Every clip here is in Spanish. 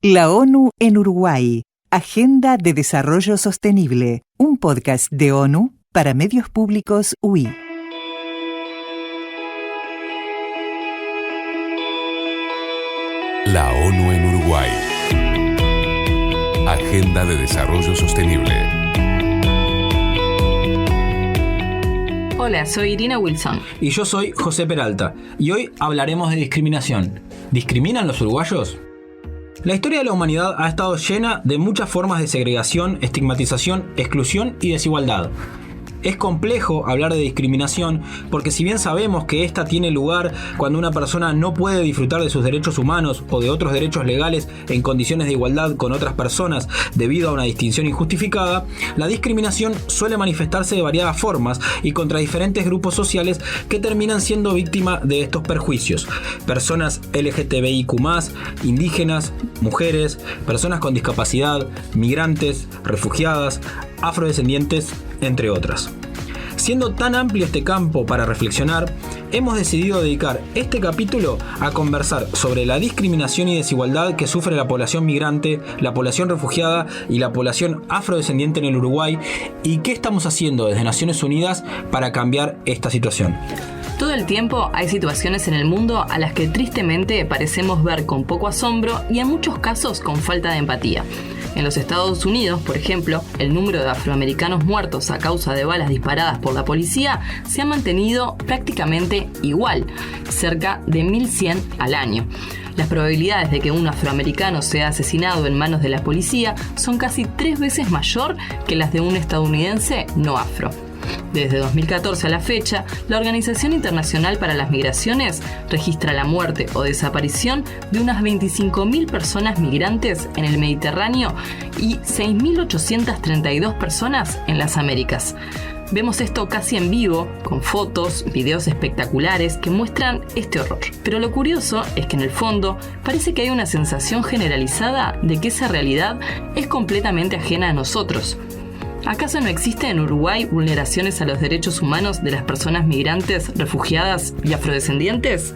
La ONU en Uruguay. Agenda de Desarrollo Sostenible. Un podcast de ONU para medios públicos UI. La ONU en Uruguay. Agenda de Desarrollo Sostenible. Hola, soy Irina Wilson. Y yo soy José Peralta. Y hoy hablaremos de discriminación. ¿Discriminan los uruguayos? La historia de la humanidad ha estado llena de muchas formas de segregación, estigmatización, exclusión y desigualdad. Es complejo hablar de discriminación porque si bien sabemos que esta tiene lugar cuando una persona no puede disfrutar de sus derechos humanos o de otros derechos legales en condiciones de igualdad con otras personas debido a una distinción injustificada, la discriminación suele manifestarse de variadas formas y contra diferentes grupos sociales que terminan siendo víctimas de estos perjuicios. Personas LGTBIQ+, indígenas, mujeres, personas con discapacidad, migrantes, refugiadas, afrodescendientes, entre otras. Siendo tan amplio este campo para reflexionar, hemos decidido dedicar este capítulo a conversar sobre la discriminación y desigualdad que sufre la población migrante, la población refugiada y la población afrodescendiente en el Uruguay y qué estamos haciendo desde Naciones Unidas para cambiar esta situación. Todo el tiempo hay situaciones en el mundo a las que tristemente parecemos ver con poco asombro y en muchos casos con falta de empatía. En los Estados Unidos, por ejemplo, el número de afroamericanos muertos a causa de balas disparadas por la policía se ha mantenido prácticamente igual, cerca de 1.100 al año. Las probabilidades de que un afroamericano sea asesinado en manos de la policía son casi 3 veces mayor que las de un estadounidense no afro. Desde 2014 a la fecha, la Organización Internacional para las Migraciones registra la muerte o desaparición de unas 25.000 personas migrantes en el Mediterráneo y 6.832 personas en las Américas. Vemos esto casi en vivo, con fotos, videos espectaculares que muestran este horror. Pero lo curioso es que en el fondo parece que hay una sensación generalizada de que esa realidad es completamente ajena a nosotros. ¿Acaso no existen en Uruguay vulneraciones a los derechos humanos de las personas migrantes, refugiadas y afrodescendientes?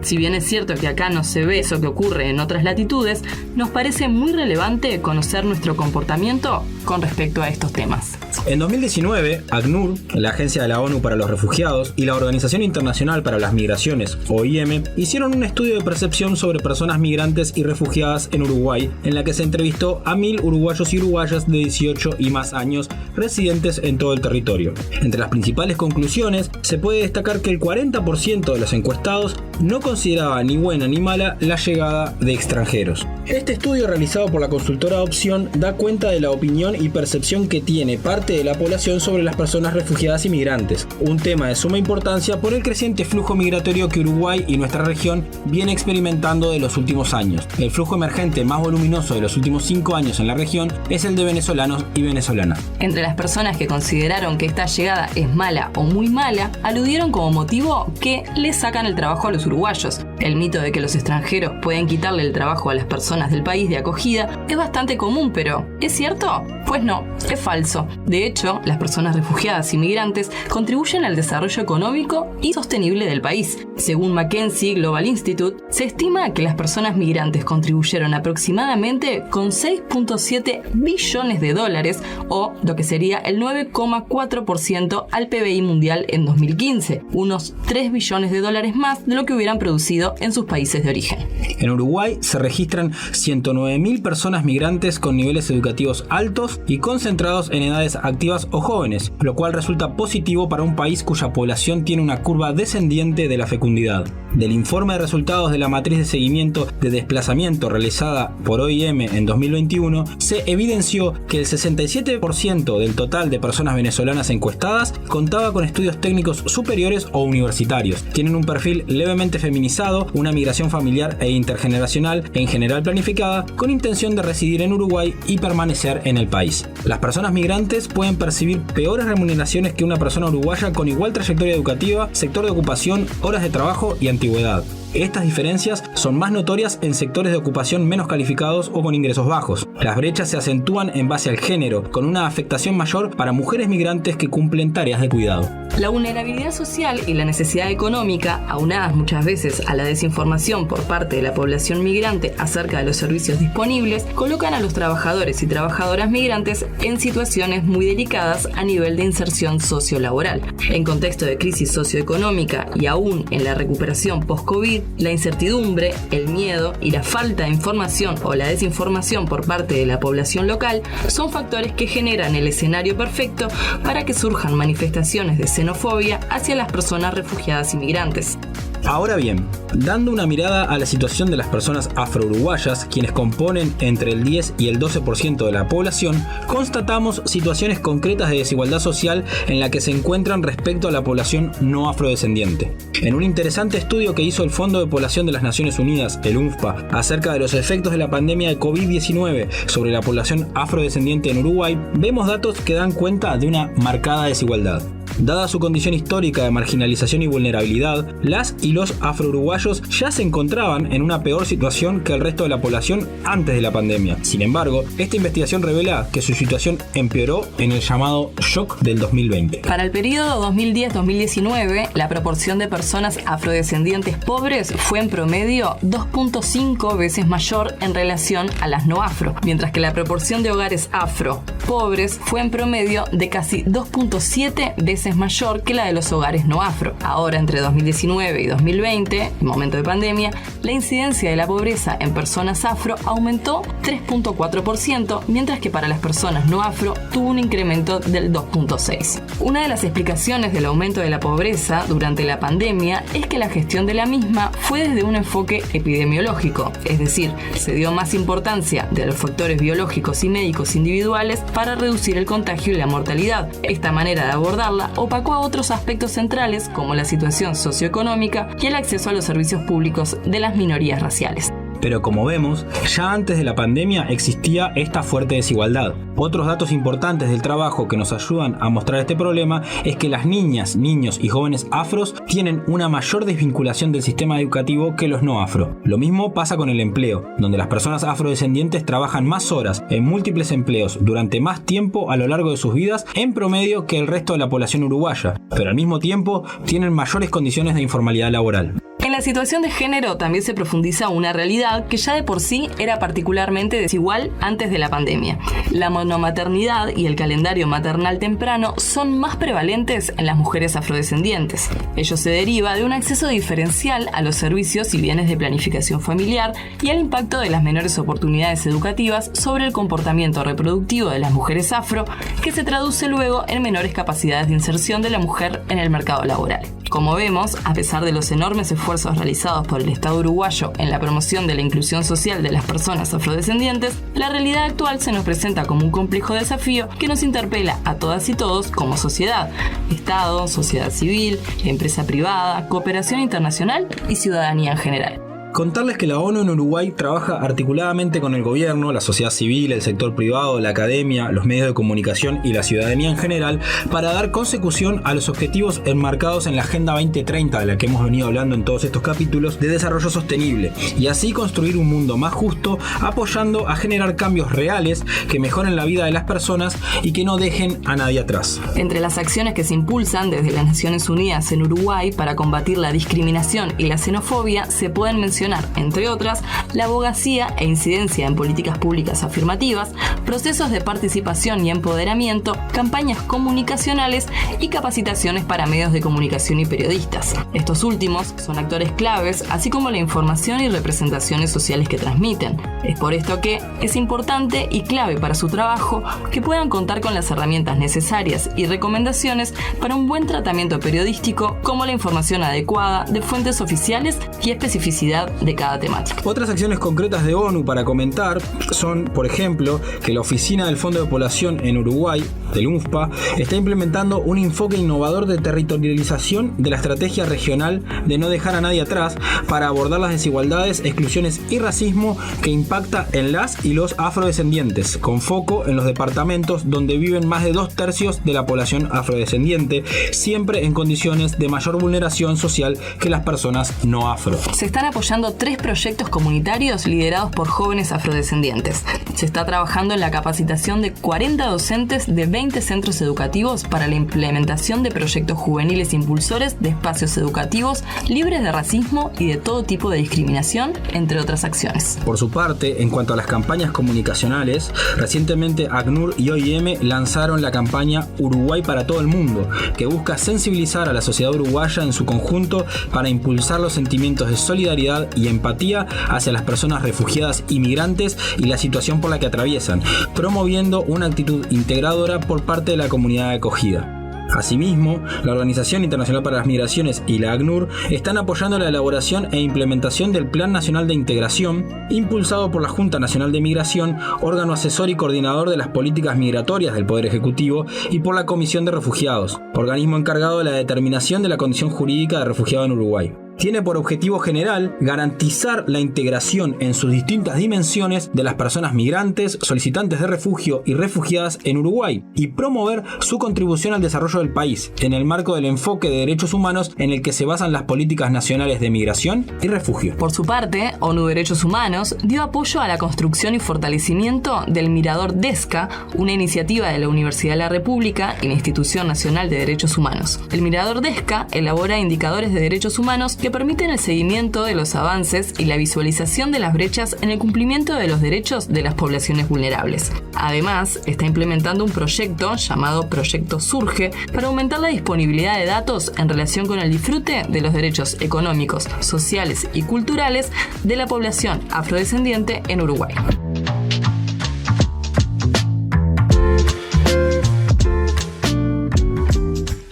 Si bien es cierto que acá no se ve eso que ocurre en otras latitudes, nos parece muy relevante conocer nuestro comportamiento con respecto a estos temas. En 2019, ACNUR, la Agencia de la ONU para los Refugiados, y la Organización Internacional para las Migraciones, OIM, hicieron un estudio de percepción sobre personas migrantes y refugiadas en Uruguay, en la que se entrevistó a 1.000 uruguayos y uruguayas de 18 y más años residentes en todo el territorio. Entre las principales conclusiones, se puede destacar que el 40% de los encuestados no consideraba ni buena ni mala la llegada de extranjeros. Este estudio realizado por la consultora Opción da cuenta de la opinión y percepción que tiene parte de la población sobre las personas refugiadas y migrantes, un tema de suma importancia por el creciente flujo migratorio que Uruguay y nuestra región viene experimentando de los últimos años. El flujo emergente más voluminoso de los últimos 5 años en la región es el de venezolanos y venezolanas. Entre las personas que consideraron que esta llegada es mala o muy mala, aludieron como motivo que le sacan el trabajo a los uruguayos. El mito de que los extranjeros pueden quitarle el trabajo a las personas del país de acogida es bastante común, pero ¿es cierto? Pues no, es falso. De hecho, las personas refugiadas y migrantes contribuyen al desarrollo económico y sostenible del país. Según McKinsey Global Institute, se estima que las personas migrantes contribuyeron aproximadamente con 6.7 billones de dólares, o lo que sería el 9,4% al PBI mundial en 2015, unos 3 billones de dólares más de lo que hubieran producido en sus países de origen. En Uruguay se registran 109.000 personas migrantes con niveles educativos altos y concentrados en edades activas o jóvenes, lo cual resulta positivo para un país cuya población tiene una curva descendiente de la fecundidad. Del informe de resultados de la matriz de seguimiento de desplazamiento realizada por OIM en 2021, se evidenció que el 67% del total de personas venezolanas encuestadas contaba con estudios técnicos superiores o universitarios. Tienen un perfil levemente feminizado, una migración familiar e intergeneracional, en general planificada, con intención de residir en Uruguay y permanecer en el país. Las personas migrantes pueden percibir peores remuneraciones que una persona uruguaya con igual trayectoria educativa, sector de ocupación, horas de trabajo y antigüedad. Estas diferencias son más notorias en sectores de ocupación menos calificados o con ingresos bajos. Las brechas se acentúan en base al género, con una afectación mayor para mujeres migrantes que cumplen tareas de cuidado. La vulnerabilidad social y la necesidad económica, aunadas muchas veces a la desinformación por parte de la población migrante acerca de los servicios disponibles, colocan a los trabajadores y trabajadoras migrantes en situaciones muy delicadas a nivel de inserción sociolaboral. En contexto de crisis socioeconómica y aún en la recuperación post-COVID, la incertidumbre, el miedo y la falta de información o la desinformación por parte de la población local son factores que generan el escenario perfecto para que surjan manifestaciones de xenofobia hacia las personas refugiadas y migrantes. Ahora bien, dando una mirada a la situación de las personas afro-uruguayas, quienes componen entre el 10 y el 12% de la población, constatamos situaciones concretas de desigualdad social en la que se encuentran respecto a la población no afrodescendiente. En un interesante estudio que hizo el Fondo de Población de las Naciones Unidas, el UNFPA, acerca de los efectos de la pandemia de COVID-19 sobre la población afrodescendiente en Uruguay, vemos datos que dan cuenta de una marcada desigualdad. Dada su condición histórica de marginalización y vulnerabilidad, las y los afro-uruguayos ya se encontraban en una peor situación que el resto de la población antes de la pandemia. Sin embargo, esta investigación revela que su situación empeoró en el llamado shock del 2020. Para el periodo 2010-2019, la proporción de personas afrodescendientes pobres fue en promedio 2.5 veces mayor en relación a las no afro, mientras que la proporción de hogares afro pobres fue en promedio de casi 2.7 veces mayor que la de los hogares no afro. Ahora, entre 2019 y 2020, el momento de pandemia, la incidencia de la pobreza en personas afro aumentó 3.4%, mientras que para las personas no afro tuvo un incremento del 2.6%. Una de las explicaciones del aumento de la pobreza durante la pandemia es que la gestión de la misma fue desde un enfoque epidemiológico, es decir, se dio más importancia de los factores biológicos y médicos individuales para reducir el contagio y la mortalidad. Esta manera de abordarla opacó a otros aspectos centrales como la situación socioeconómica y el acceso a los servicios públicos de las minorías raciales. Pero como vemos, ya antes de la pandemia existía esta fuerte desigualdad. Otros datos importantes del trabajo que nos ayudan a mostrar este problema es que las niñas, niños y jóvenes afros tienen una mayor desvinculación del sistema educativo que los no afro. Lo mismo pasa con el empleo, donde las personas afrodescendientes trabajan más horas en múltiples empleos durante más tiempo a lo largo de sus vidas en promedio que el resto de la población uruguaya, pero al mismo tiempo tienen mayores condiciones de informalidad laboral. En la situación de género también se profundiza una realidad que ya de por sí era particularmente desigual antes de la pandemia. La monomaternidad y el calendario maternal temprano son más prevalentes en las mujeres afrodescendientes. Ello se deriva de un acceso diferencial a los servicios y bienes de planificación familiar y al impacto de las menores oportunidades educativas sobre el comportamiento reproductivo de las mujeres afro, que se traduce luego en menores capacidades de inserción de la mujer en el mercado laboral. Como vemos, a pesar de los enormes esfuerzos realizados por el Estado uruguayo en la promoción de la inclusión social de las personas afrodescendientes, la realidad actual se nos presenta como un complejo desafío que nos interpela a todas y todos como sociedad, Estado, sociedad civil, empresa privada, cooperación internacional y ciudadanía en general. Contarles que la ONU en Uruguay trabaja articuladamente con el gobierno, la sociedad civil, el sector privado, la academia, los medios de comunicación y la ciudadanía en general para dar consecución a los objetivos enmarcados en la Agenda 2030 de la que hemos venido hablando en todos estos capítulos de desarrollo sostenible y así construir un mundo más justo apoyando a generar cambios reales que mejoren la vida de las personas y que no dejen a nadie atrás. Entre las acciones que se impulsan desde las Naciones Unidas en Uruguay para combatir la discriminación y la xenofobia se pueden mencionar, entre otras, la abogacía e incidencia en políticas públicas afirmativas, procesos de participación y empoderamiento, campañas comunicacionales y capacitaciones para medios de comunicación y periodistas. Estos últimos son actores claves, así como la información y representaciones sociales que transmiten. Es por esto que es importante y clave para su trabajo que puedan contar con las herramientas necesarias y recomendaciones para un buen tratamiento periodístico, como la información adecuada de fuentes oficiales y especificidad de cada temática. Otras acciones concretas de ONU para comentar son, por ejemplo, que la Oficina del Fondo de Población en Uruguay, del UNFPA, está implementando un enfoque innovador de territorialización de la estrategia regional de no dejar a nadie atrás para abordar las desigualdades, exclusiones y racismo que impacta en las y los afrodescendientes, con foco en los departamentos donde viven más de 2/3 de la población afrodescendiente, siempre en condiciones de mayor vulneración social que las personas no afro. Se están apoyando desarrollando 3 proyectos comunitarios liderados por jóvenes afrodescendientes. Se está trabajando en la capacitación de 40 docentes de 20 centros educativos para la implementación de proyectos juveniles impulsores de espacios educativos libres de racismo y de todo tipo de discriminación, entre otras acciones. Por su parte, en cuanto a las campañas comunicacionales, recientemente ACNUR y OIM lanzaron la campaña Uruguay para todo el mundo, que busca sensibilizar a la sociedad uruguaya en su conjunto para impulsar los sentimientos de solidaridad y empatía hacia las personas refugiadas y migrantes y la situación por la que atraviesan, promoviendo una actitud integradora por parte de la comunidad de acogida. Asimismo, la Organización Internacional para las Migraciones y la ACNUR están apoyando la elaboración e implementación del Plan Nacional de Integración, impulsado por la Junta Nacional de Migración, órgano asesor y coordinador de las políticas migratorias del Poder Ejecutivo, y por la Comisión de Refugiados, organismo encargado de la determinación de la condición jurídica de refugiado en Uruguay. Tiene por objetivo general garantizar la integración en sus distintas dimensiones de las personas migrantes, solicitantes de refugio y refugiadas en Uruguay y promover su contribución al desarrollo del país en el marco del enfoque de derechos humanos en el que se basan las políticas nacionales de migración y refugio. Por su parte, ONU Derechos Humanos dio apoyo a la construcción y fortalecimiento del Mirador DESCA, una iniciativa de la Universidad de la República y la Institución Nacional de Derechos Humanos. El Mirador DESCA elabora indicadores de derechos humanos que permiten el seguimiento de los avances y la visualización de las brechas en el cumplimiento de los derechos de las poblaciones vulnerables. Además, está implementando un proyecto llamado Proyecto Surge para aumentar la disponibilidad de datos en relación con el disfrute de los derechos económicos, sociales y culturales de la población afrodescendiente en Uruguay.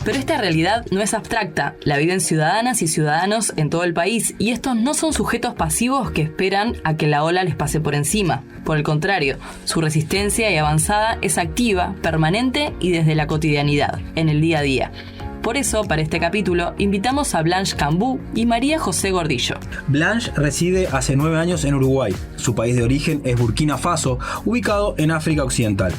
Pero esta realidad no es abstracta, la viven ciudadanas y ciudadanos en todo el país, y estos no son sujetos pasivos que esperan a que la ola les pase por encima. Por el contrario, su resistencia y avanzada es activa, permanente y desde la cotidianidad, en el día a día. Por eso, para este capítulo, invitamos a Blanche Cambú y María José Gordillo. Blanche reside hace 9 años en Uruguay. Su país de origen es Burkina Faso, ubicado en África Occidental.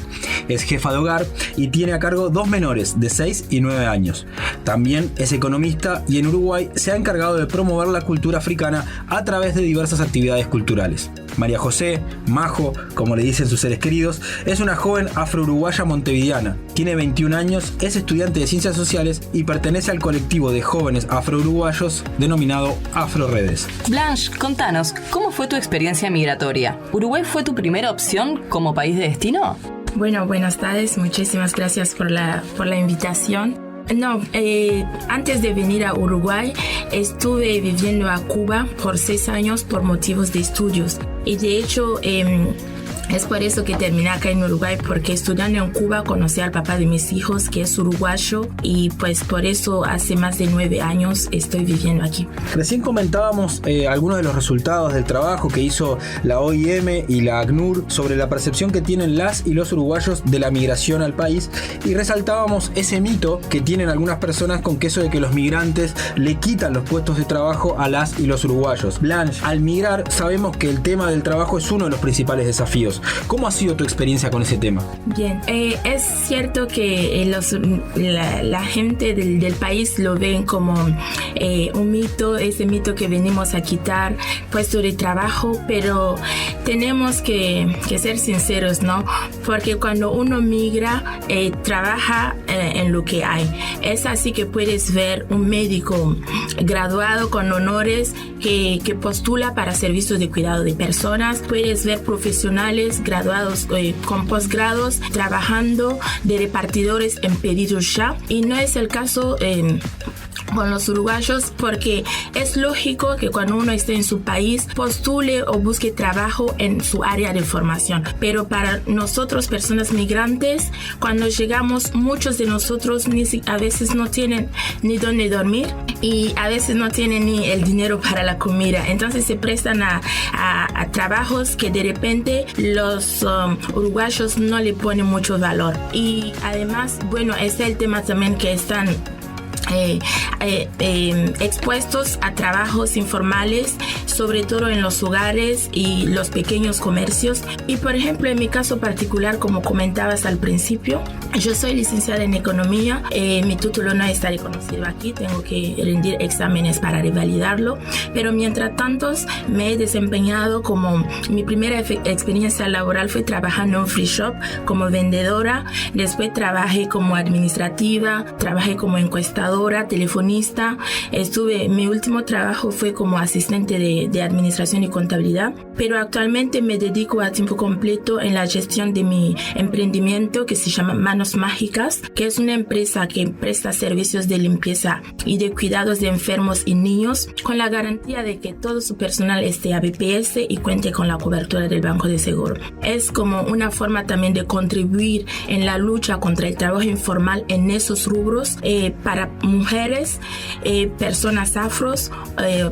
Es jefa de hogar y tiene a cargo 2 menores de 6 y 9 años. También es economista y en Uruguay se ha encargado de promover la cultura africana a través de diversas actividades culturales. María José, Majo, como le dicen sus seres queridos, es una joven afro-uruguaya montevideana. Tiene 21 años, es estudiante de Ciencias Sociales y pertenece al colectivo de jóvenes afro-uruguayos denominado Afroredes. Blanche, contanos, ¿cómo fue tu experiencia migratoria? ¿Uruguay fue tu primera opción como país de destino? Bueno, buenas tardes, muchísimas gracias por la invitación. No, antes de venir a Uruguay estuve viviendo a Cuba por 6 años por motivos de estudios y de hecho es por eso que terminé acá en Uruguay, porque estudiando en Cuba conocí al papá de mis hijos, que es uruguayo, y pues por eso hace más de 9 años estoy viviendo aquí. Recién comentábamos algunos de los resultados del trabajo que hizo la OIM y la ACNUR sobre la percepción que tienen las y los uruguayos de la migración al país, y resaltábamos ese mito que tienen algunas personas con eso de que los migrantes le quitan los puestos de trabajo a las y los uruguayos. Blanche, al migrar sabemos que el tema del trabajo es uno de los principales desafíos. ¿Cómo ha sido tu experiencia con ese tema? Bien, es cierto que la gente del país lo ven como un mito, ese mito que venimos a quitar, puesto de trabajo, pero tenemos que ser sinceros, ¿no? Porque cuando uno migra, trabaja en lo que hay. Es así que puedes ver un médico graduado con honores que postula para servicios de cuidado de personas. Puedes ver profesionales graduados con posgrados trabajando de repartidores en pedidos ya, y no es el caso con los uruguayos, porque es lógico que cuando uno esté en su país postule o busque trabajo en su área de formación, pero para nosotros, personas migrantes, cuando llegamos, muchos de nosotros a veces no tienen ni dónde dormir y a veces no tienen ni el dinero para la comida, entonces se prestan a trabajos que de repente los uruguayos no le ponen mucho valor. Y además, bueno, es el tema también que están expuestos a trabajos informales, sobre todo en los hogares y los pequeños comercios. Y por ejemplo, en mi caso particular, como comentabas al principio, yo soy licenciada en economía. Mi título no está reconocido aquí, tengo que rendir exámenes para revalidarlo, pero mientras tanto me he desempeñado como mi primera experiencia laboral fue trabajando en un free shop como vendedora. Después trabajé como administrativa, trabajé como encuestadora, telefonista. Mi último trabajo fue como asistente de administración y contabilidad, pero actualmente me dedico a tiempo completo en la gestión de mi emprendimiento que se llama Manos Mágicas, que es una empresa que presta servicios de limpieza y de cuidados de enfermos y niños con la garantía de que todo su personal esté a BPS y cuente con la cobertura del Banco de Seguro. Es como una forma también de contribuir en la lucha contra el trabajo informal en esos rubros para mujeres, personas afros,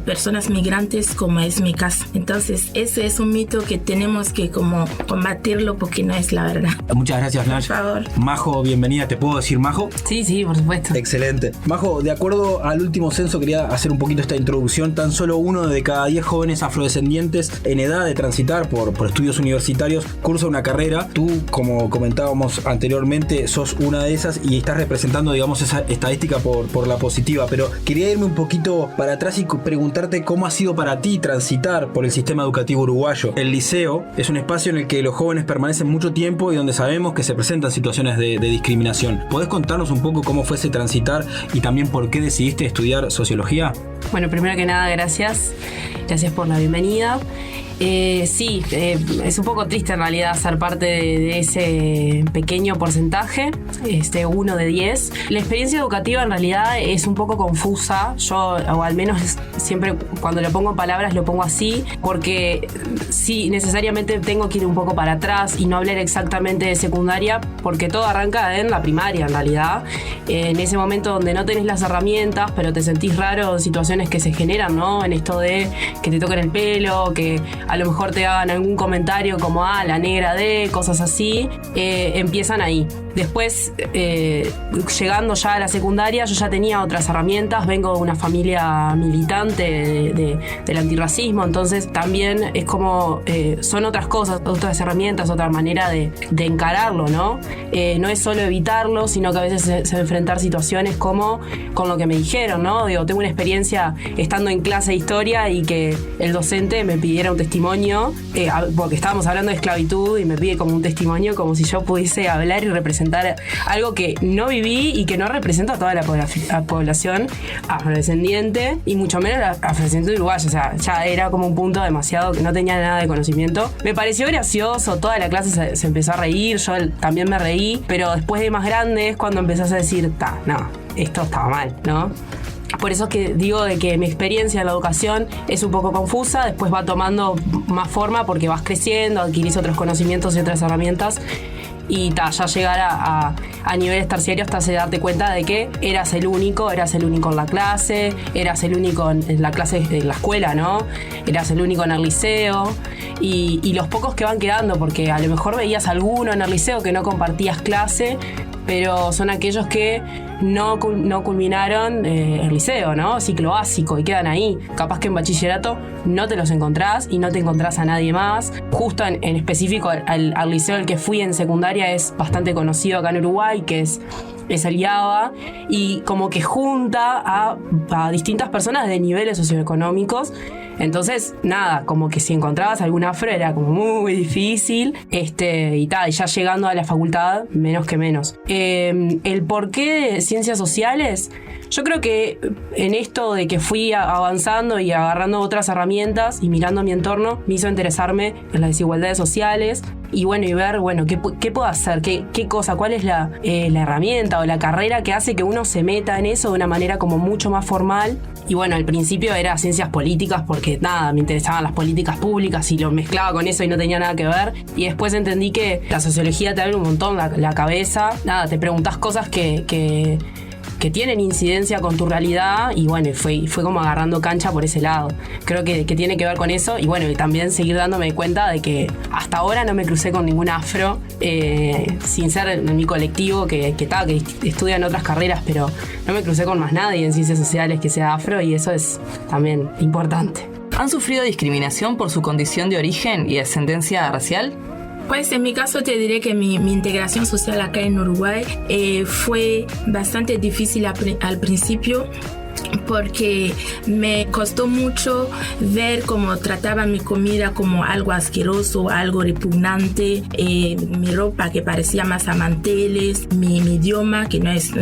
personas migrantes, como es mi caso. Entonces ese es un mito que tenemos que como combatirlo porque no es la verdad. Muchas gracias, Nash. Por favor. Majo, bienvenida. ¿Te puedo decir Majo? Sí, por supuesto. Excelente. Majo, de acuerdo al último censo, quería hacer un poquito esta introducción. Tan solo 1 de cada 10 jóvenes afrodescendientes en edad de transitar por estudios universitarios cursa una carrera. Tú, como comentábamos anteriormente, sos una de esas y estás representando, digamos, esa estadística por la positiva. Pero quería irme un poquito para atrás y preguntarte cómo ha sido para ti transitar por el sistema educativo uruguayo. El liceo es un espacio en el que los jóvenes permanecen mucho tiempo y donde sabemos que se presentan situaciones de discriminación. ¿Podés contarnos un poco cómo fue ese transitar y también por qué decidiste estudiar sociología? Bueno, primero que nada, gracias por la bienvenida. Sí, es un poco triste en realidad ser parte de ese pequeño porcentaje, 1 de 10. La experiencia educativa en realidad es un poco confusa. Yo, o al menos siempre cuando lo pongo en palabras lo pongo así, porque sí, necesariamente tengo que ir un poco para atrás y no hablar exactamente de secundaria, porque todo arranca en la primaria en realidad. En ese momento donde no tenés las herramientas, pero te sentís raro en situaciones que se generan, ¿no? En esto de que te toquen el pelo, que a lo mejor te hagan algún comentario como la negra de, cosas así, empiezan ahí. Después, llegando ya a la secundaria, yo ya tenía otras herramientas, vengo de una familia militante del antirracismo, entonces también es como, son otras cosas, otras herramientas, otra manera de encararlo, ¿no? No es solo evitarlo, sino que a veces se enfrentar situaciones como con lo que me dijeron, ¿no? Digo, tengo una experiencia estando en clase de historia y que el docente me pidiera un testimonio, porque estábamos hablando de esclavitud y me pide como un testimonio como si yo pudiese hablar y representar algo que no viví y que no representa a toda la población afrodescendiente y mucho menos la afrodescendiente uruguaya. O sea, ya era como un punto demasiado que no tenía nada de conocimiento. Me pareció gracioso, toda la clase se empezó a reír, yo también me reí, pero después de más grande es cuando empezás a decir, no, esto estaba mal, ¿no? Por eso es que digo de que mi experiencia en la educación es un poco confusa, después va tomando más forma porque vas creciendo, adquirís otros conocimientos y otras herramientas y ya llegar a niveles terciarios te hace darte cuenta de que eras el único en la clase, eras el único en la clase de la escuela, ¿no? Eras el único en el liceo y los pocos que van quedando, porque a lo mejor veías alguno en el liceo que no compartías clase, pero son aquellos que no culminaron el liceo, ¿no? Ciclo básico y quedan ahí. Capaz que en bachillerato no te los encontrás y no te encontrás a nadie más. Justo en específico al liceo al que fui en secundaria es bastante conocido acá en Uruguay, que es el IABA, y como que junta a distintas personas de niveles socioeconómicos. Entonces, nada, como que si encontrabas algún afro era como muy difícil, y ya llegando a la facultad, menos que menos. El porqué de ciencias sociales, yo creo que en esto de que fui avanzando y agarrando otras herramientas y mirando mi entorno, me hizo interesarme en las desigualdades sociales y ver, qué puedo hacer, qué cosa, cuál es la herramienta o la carrera que hace que uno se meta en eso de una manera como mucho más formal. Y bueno, al principio era ciencias políticas porque me interesaban las políticas públicas y lo mezclaba con eso y no tenía nada que ver. Y después entendí que la sociología te abre un montón la cabeza. Te preguntás cosas que tienen incidencia con tu realidad y fue como agarrando cancha por ese lado. Creo que tiene que ver con eso y también seguir dándome cuenta de que hasta ahora no me crucé con ningún afro, sin ser en mi colectivo que estudian otras carreras, pero no me crucé con más nadie en ciencias sociales que sea afro y eso es también importante. ¿Han sufrido discriminación por su condición de origen y ascendencia racial? Pues en mi caso te diré que mi integración social acá en Uruguay fue bastante difícil al principio, porque me costó mucho ver cómo trataban mi comida como algo asqueroso, algo repugnante, mi ropa que parecía más a manteles, mi idioma, que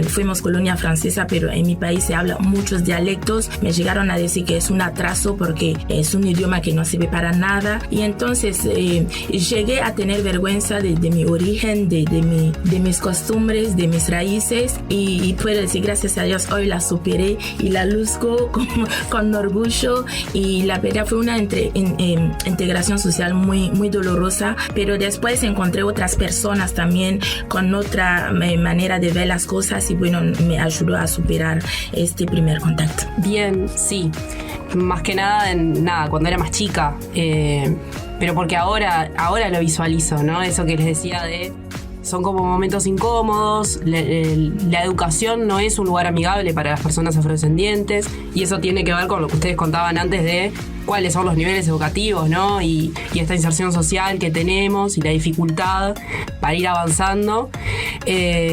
fuimos colonia francesa, pero en mi país se habla muchos dialectos. Me llegaron a decir que es un atraso porque es un idioma que no sirve para nada, y entonces llegué a tener vergüenza de mi origen, de mis costumbres, de mis raíces, y puedo decir gracias a Dios hoy la superé y la luzco con orgullo, y la verdad fue una integración social muy, muy dolorosa, pero después encontré otras personas también con otra manera de ver las cosas, y bueno, me ayudó a superar este primer contacto. Bien, sí. Más que nada, cuando era más chica, pero porque ahora lo visualizo, ¿no? Eso que les decía son como momentos incómodos, la educación no es un lugar amigable para las personas afrodescendientes, y eso tiene que ver con lo que ustedes contaban antes de cuáles son los niveles educativos, ¿no? Y esta inserción social que tenemos y la dificultad para ir avanzando.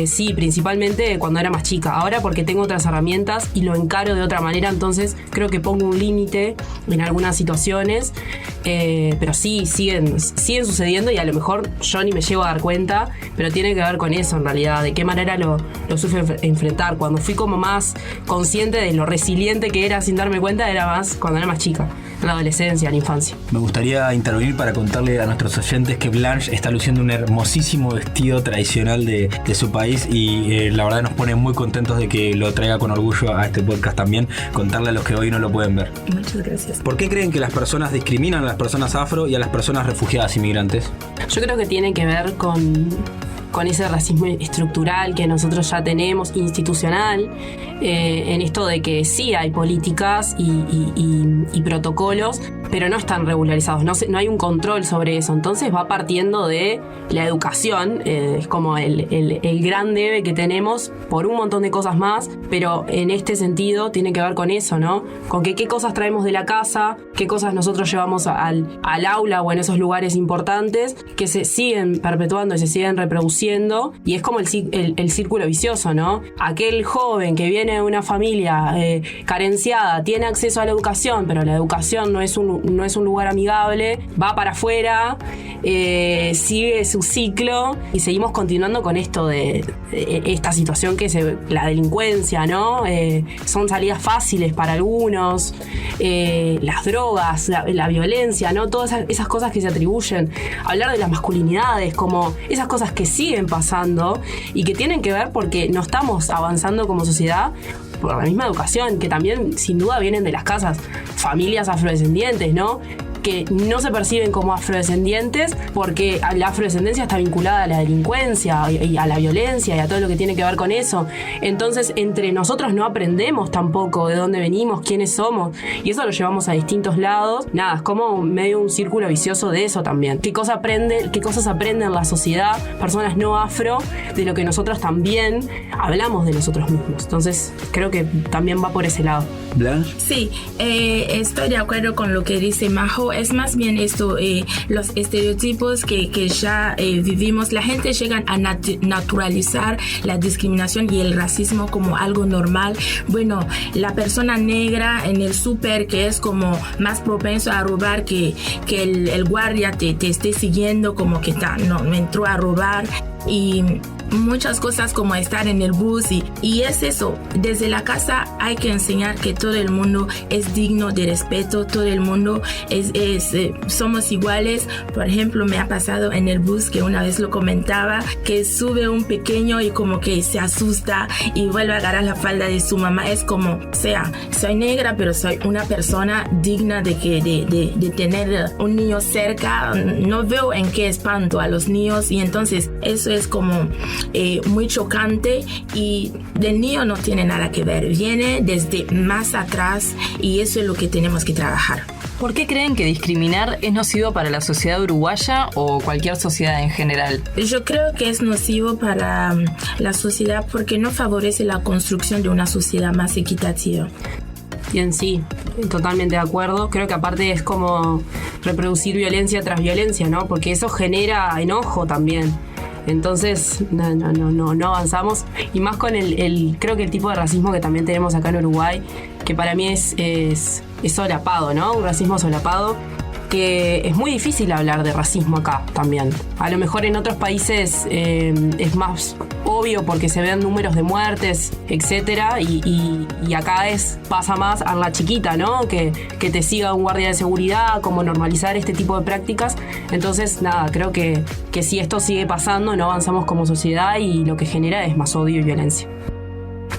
Sí, principalmente cuando era más chica. Ahora porque tengo otras herramientas y lo encaro de otra manera, entonces creo que pongo un límite en algunas situaciones, pero sí, siguen sucediendo, y a lo mejor yo ni me llego a dar cuenta, pero tiene que ver con eso en realidad, de qué manera lo supe enfrentar. Cuando fui como más consciente de lo resiliente que era sin darme cuenta, era más cuando era más chica, en la adolescencia, en la infancia. Me gustaría intervenir para contarle a nuestros oyentes que Blanche está luciendo un hermosísimo vestido tradicional de su país, y la verdad nos pone muy contentos de que lo traiga con orgullo a este podcast también, contarle a los que hoy no lo pueden ver. Muchas gracias. ¿Por qué creen que las personas discriminan a las personas afro y a las personas refugiadas inmigrantes? Yo creo que tiene que ver con ese racismo estructural que nosotros ya tenemos, institucional, en esto de que sí hay políticas y protocolos, pero no están regularizados, no hay un control sobre eso. Entonces va partiendo de la educación, es como el gran debe que tenemos por un montón de cosas más, pero en este sentido tiene que ver con eso, ¿no? Con qué cosas traemos de la casa, qué cosas nosotros llevamos al aula o en esos lugares importantes que se siguen perpetuando y se siguen reproduciendo, y es como el círculo vicioso, ¿no? Aquel joven que viene de una familia carenciada tiene acceso a la educación, pero la educación no es un lugar amigable, va para afuera, sigue su ciclo, y seguimos continuando con esto de esta situación que es la delincuencia, ¿no? Son salidas fáciles para algunos, las drogas, la violencia, ¿no? Todas esas cosas que se atribuyen. Hablar de las masculinidades, como esas cosas que siguen pasando y que tienen que ver porque no estamos avanzando como sociedad por la misma educación, que también sin duda vienen de las casas, familias afrodescendientes, ¿no? Que no se perciben como afrodescendientes porque la afrodescendencia está vinculada a la delincuencia y a la violencia y a todo lo que tiene que ver con eso. Entonces, entre nosotros no aprendemos tampoco de dónde venimos, quiénes somos, y eso lo llevamos a distintos lados. Nada, es como medio un círculo vicioso de eso también. ¿Qué cosas aprenden la sociedad, personas no afro, de lo que nosotros también hablamos de nosotros mismos? Entonces, creo que también va por ese lado. ¿Blanche? Sí, estoy de acuerdo con lo que dice Majo. Es más bien esto, los estereotipos que ya vivimos. La gente llega a naturalizar la discriminación y el racismo como algo normal. Bueno, la persona negra en el súper, que es como más propenso a robar, que el guardia te esté siguiendo, como que me entró a robar. Y muchas cosas como estar en el bus, y es eso. Desde la casa hay que enseñar que todo el mundo es digno de respeto, todo el mundo somos iguales. Por ejemplo, me ha pasado en el bus, que una vez lo comentaba, que sube un pequeño y como que se asusta y vuelve a agarrar la falda de su mamá. Es como, soy negra, pero soy una persona digna de tener un niño cerca. No veo en qué espanto a los niños, y entonces eso es como muy chocante, y del niño no tiene nada que ver, viene desde más atrás, y eso es lo que tenemos que trabajar. ¿Por qué creen que discriminar es nocivo para la sociedad uruguaya o cualquier sociedad en general? Yo creo que es nocivo para la sociedad porque no favorece la construcción de una sociedad más equitativa. Bien, sí, totalmente de acuerdo. Creo que aparte es como reproducir violencia tras violencia, ¿no? Porque eso genera enojo también. Entonces, no avanzamos. Y más con creo que el tipo de racismo que también tenemos acá en Uruguay, que para mí es solapado, ¿no? Un racismo solapado, que es muy difícil hablar de racismo acá también. A lo mejor en otros países es más obvio porque se ven números de muertes, etcétera, y acá pasa más a la chiquita, ¿no? Que te siga un guardia de seguridad, como normalizar este tipo de prácticas. Entonces, nada, creo que si esto sigue pasando, no avanzamos como sociedad y lo que genera es más odio y violencia.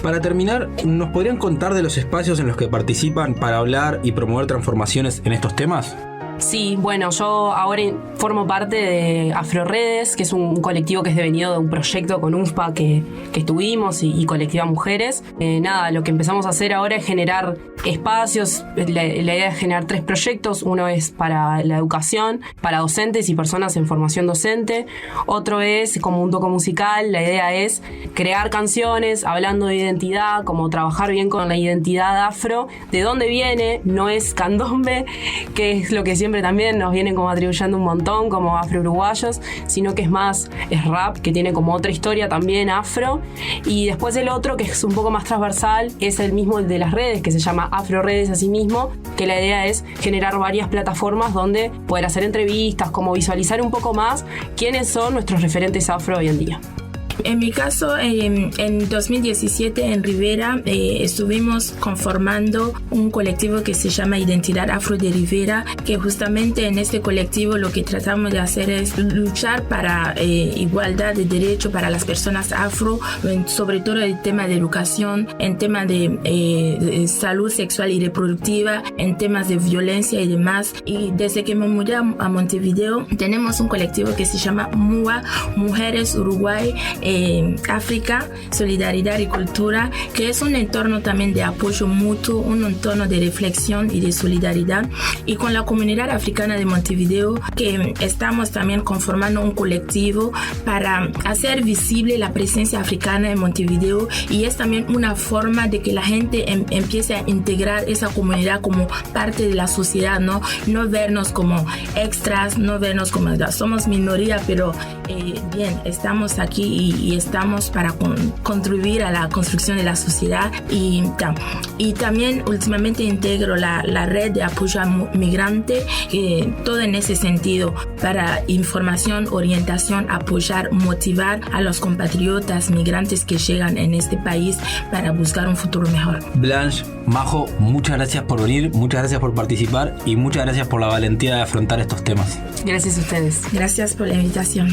Para terminar, ¿nos podrían contar de los espacios en los que participan para hablar y promover transformaciones en estos temas? Sí, bueno, yo ahora formo parte de Afroredes, que es un colectivo que es devenido de un proyecto con UNFPA que estuvimos y Colectiva Mujeres. Nada, lo que empezamos a hacer ahora es generar espacios. La idea es generar 3 proyectos. Uno es para la educación, para docentes y personas en formación docente. Otro es como un toco musical. La idea es crear canciones hablando de identidad, como trabajar bien con la identidad afro. ¿De dónde viene? No es candombe, que es lo que siempre también nos vienen como atribuyendo un montón como afro-uruguayos, sino que es rap, que tiene como otra historia también afro. Y después el otro, que es un poco más transversal, es el mismo de las redes, que se llama Afroredes asimismo, que la idea es generar varias plataformas donde poder hacer entrevistas, como visualizar un poco más quiénes son nuestros referentes afro hoy en día. En mi caso, en 2017 en Rivera estuvimos conformando un colectivo que se llama Identidad Afro de Rivera, que justamente en este colectivo lo que tratamos de hacer es luchar para igualdad de derechos para las personas afro, sobre todo en el tema de educación, en temas de salud sexual y reproductiva, en temas de violencia y demás. Y desde que me mudé a Montevideo, tenemos un colectivo que se llama MUA, Mujeres Uruguay, África, Solidaridad y Cultura, que es un entorno también de apoyo mutuo, un entorno de reflexión y de solidaridad. Y con la comunidad africana de Montevideo, que estamos también conformando un colectivo para hacer visible la presencia africana en Montevideo, y es también una forma de que la gente empiece a integrar esa comunidad como parte de la sociedad, no vernos como extras, no vernos como somos minoría, pero bien, estamos aquí y estamos para contribuir a la construcción de la sociedad. Y también últimamente integro la red de apoyo al migrante, todo en ese sentido, para información, orientación, apoyar, motivar a los compatriotas migrantes que llegan en este país para buscar un futuro mejor. Blanche, Majo, muchas gracias por venir, muchas gracias por participar y muchas gracias por la valentía de afrontar estos temas. Gracias a ustedes. Gracias por la invitación.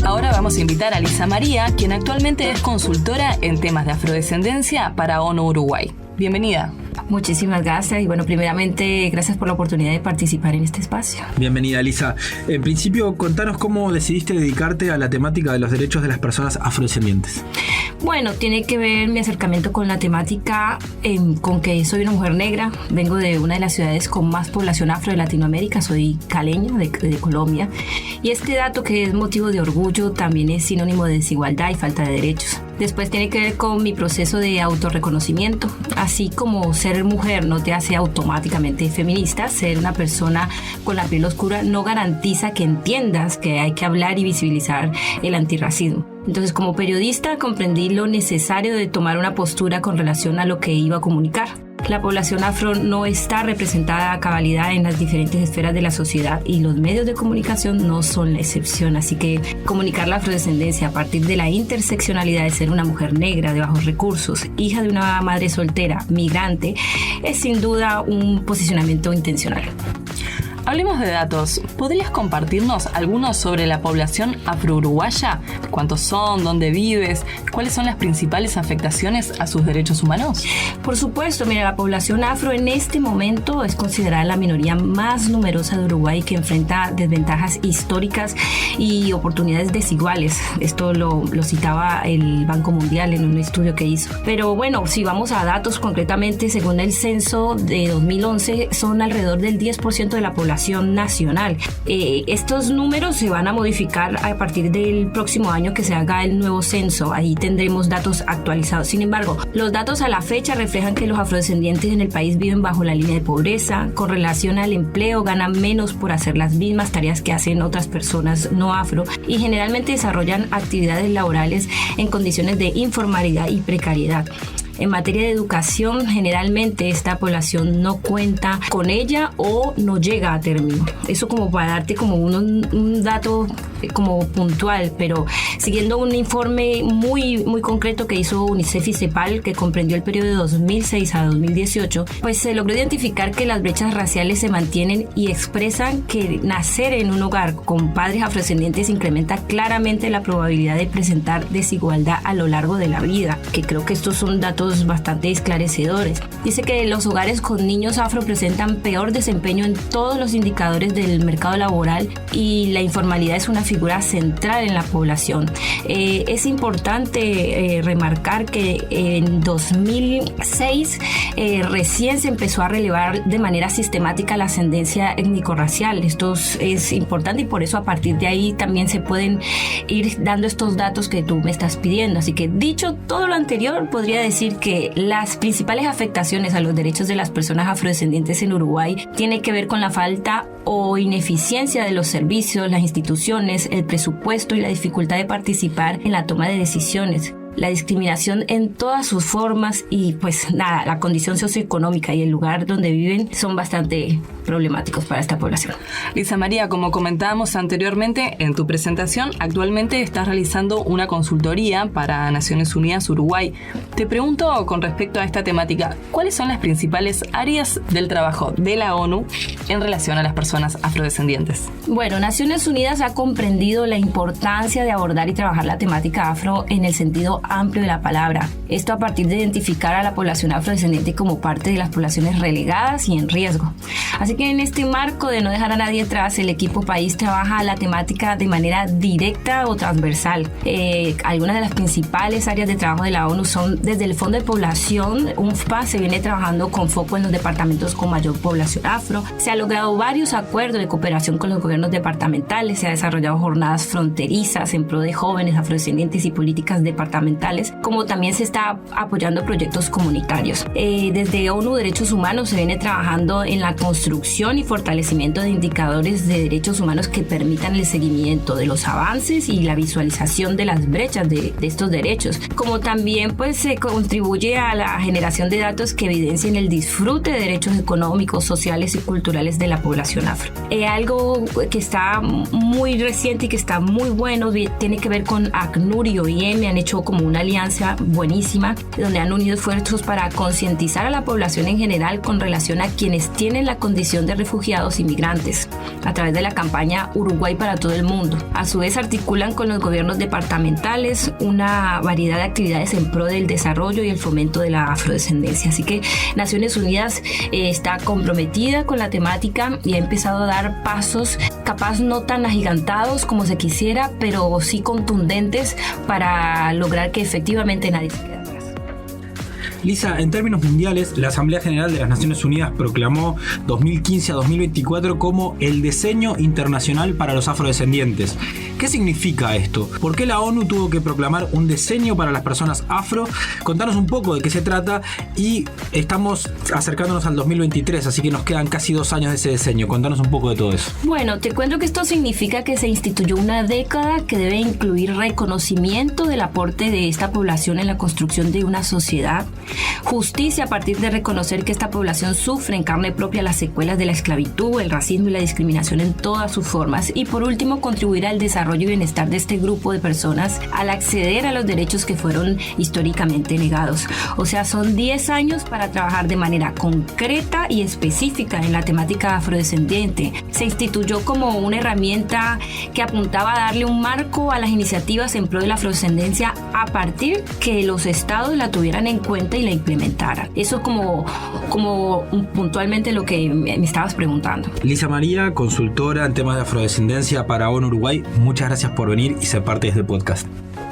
Ahora vamos a invitar a Lisa María, quien actualmente es consultora en temas de afrodescendencia para ONU Uruguay. Bienvenida. Muchísimas gracias y bueno, primeramente gracias por la oportunidad de participar en este espacio. Bienvenida, Lisa. En principio, contanos cómo decidiste dedicarte a la temática de los derechos de las personas afrodescendientes. Bueno, tiene que ver mi acercamiento con la temática con que soy una mujer negra, vengo de una de las ciudades con más población afro de Latinoamérica, soy caleña de Colombia, y este dato, que es motivo de orgullo, también es sinónimo de desigualdad y falta de derechos. Después tiene que ver con mi proceso de autorreconocimiento. Así como ser mujer no te hace automáticamente feminista, ser una persona con la piel oscura no garantiza que entiendas que hay que hablar y visibilizar el antirracismo. Entonces, como periodista, comprendí lo necesario de tomar una postura con relación a lo que iba a comunicar. La población afro no está representada a cabalidad en las diferentes esferas de la sociedad y los medios de comunicación no son la excepción. Así que comunicar la afrodescendencia a partir de la interseccionalidad de ser una mujer negra de bajos recursos, hija de una madre soltera, migrante, es sin duda un posicionamiento intencional. Hablemos de datos. ¿Podrías compartirnos algunos sobre la población afro-uruguaya? ¿Cuántos son? ¿Dónde vives? ¿Cuáles son las principales afectaciones a sus derechos humanos? Por supuesto, mira, la población afro en este momento es considerada la minoría más numerosa de Uruguay, que enfrenta desventajas históricas y oportunidades desiguales. Esto lo citaba el Banco Mundial en un estudio que hizo. Pero bueno, si vamos a datos concretamente, según el censo de 2011, son alrededor del 10% de la población población nacional. Estos números se van a modificar a partir del próximo año que se haga el nuevo censo. Ahí tendremos datos actualizados. Sin embargo, los datos a la fecha reflejan que los afrodescendientes en el país viven bajo la línea de pobreza. Con relación al empleo, ganan menos por hacer las mismas tareas que hacen otras personas no afro y generalmente desarrollan actividades laborales en condiciones de informalidad y precariedad. En materia de educación, generalmente esta población no cuenta con ella o no llega a término. Eso como para darte como un dato como puntual, pero siguiendo un informe muy concreto que hizo UNICEF y CEPAL, que comprendió el periodo de 2006 a 2018, pues se logró identificar que las brechas raciales se mantienen y expresan que nacer en un hogar con padres afrodescendientes incrementa claramente la probabilidad de presentar desigualdad a lo largo de la vida, que creo que estos son datos bastante esclarecedores. Dice que los hogares con niños afro presentan peor desempeño en todos los indicadores del mercado laboral y la informalidad es una figura central en la población. Es importante remarcar que en 2006 recién se empezó a relevar de manera sistemática la ascendencia étnico-racial. Esto es importante y por eso a partir de ahí también se pueden ir dando estos datos que tú me estás pidiendo. Así que dicho todo lo anterior, podría decir que las principales afectaciones a los derechos de las personas afrodescendientes en Uruguay tienen que ver con la falta o ineficiencia de los servicios, las instituciones, el presupuesto y la dificultad de participar en la toma de decisiones. La discriminación en todas sus formas y pues nada, la condición socioeconómica y el lugar donde viven son bastante problemáticos para esta población. Lisa María, como comentábamos anteriormente en tu presentación, actualmente estás realizando una consultoría para Naciones Unidas Uruguay. Te pregunto con respecto a esta temática, ¿cuáles son las principales áreas del trabajo de la ONU en relación a las personas afrodescendientes? Bueno, Naciones Unidas ha comprendido la importancia de abordar y trabajar la temática afro en el sentido amplio de la palabra. Esto a partir de identificar a la población afrodescendiente como parte de las poblaciones relegadas y en riesgo. Así que en este marco de no dejar a nadie atrás, el equipo país trabaja la temática de manera directa o transversal. Algunas de las principales áreas de trabajo de la ONU son desde el Fondo de Población, UNFPA, se viene trabajando con foco en los departamentos con mayor población afro. Se han logrado varios acuerdos de cooperación con los gobiernos departamentales, se han desarrollado jornadas fronterizas en pro de jóvenes afrodescendientes y políticas departamentales, como también se está apoyando proyectos comunitarios. Desde ONU Derechos Humanos se viene trabajando en la construcción y fortalecimiento de indicadores de derechos humanos que permitan el seguimiento de los avances y la visualización de las brechas de estos derechos, como también pues se contribuye a la generación de datos que evidencien el disfrute de derechos económicos, sociales y culturales de la población afro. Algo que está muy reciente y que está muy bueno tiene que ver con ACNUR y OIM. Han hecho como una alianza buenísima donde han unido esfuerzos para concientizar a la población en general con relación a quienes tienen la condición de refugiados y migrantes a través de la campaña Uruguay para todo el mundo. A su vez articulan con los gobiernos departamentales una variedad de actividades en pro del desarrollo y el fomento de la afrodescendencia. Así que Naciones Unidas está comprometida con la temática y ha empezado a dar pasos capaz no tan agigantados como se quisiera, pero sí contundentes para lograr que efectivamente nadie se quede atrás. Lisa, en términos mundiales, la Asamblea General de las Naciones Unidas proclamó 2015 a 2024 como el Diseño Internacional para los Afrodescendientes. ¿Qué significa esto? ¿Por qué la ONU tuvo que proclamar un diseño para las personas afro? Contanos un poco de qué se trata y estamos acercándonos al 2023, así que nos quedan casi 2 años de ese diseño. Contanos un poco de todo eso. Bueno, te cuento que esto significa que se instituyó una década que debe incluir reconocimiento del aporte de esta población en la construcción de una sociedad, justicia a partir de reconocer que esta población sufre en carne propia las secuelas de la esclavitud, el racismo y la discriminación en todas sus formas, y por último contribuir al desarrollo y bienestar de este grupo de personas al acceder a los derechos que fueron históricamente negados. O sea, son 10 años para trabajar de manera concreta y específica en la temática afrodescendiente. Se instituyó como una herramienta que apuntaba a darle un marco a las iniciativas en pro de la afrodescendencia a partir que los estados la tuvieran en cuenta y la implementaran. Eso es como puntualmente lo que me estabas preguntando. Lisa María, consultora en temas de afrodescendencia para ONU Uruguay, muchas gracias por venir y ser parte de este podcast.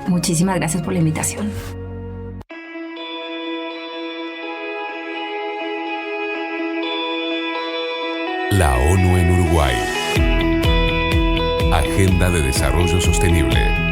Muchísimas gracias por la invitación. La ONU en Uruguay. Agenda de Desarrollo Sostenible.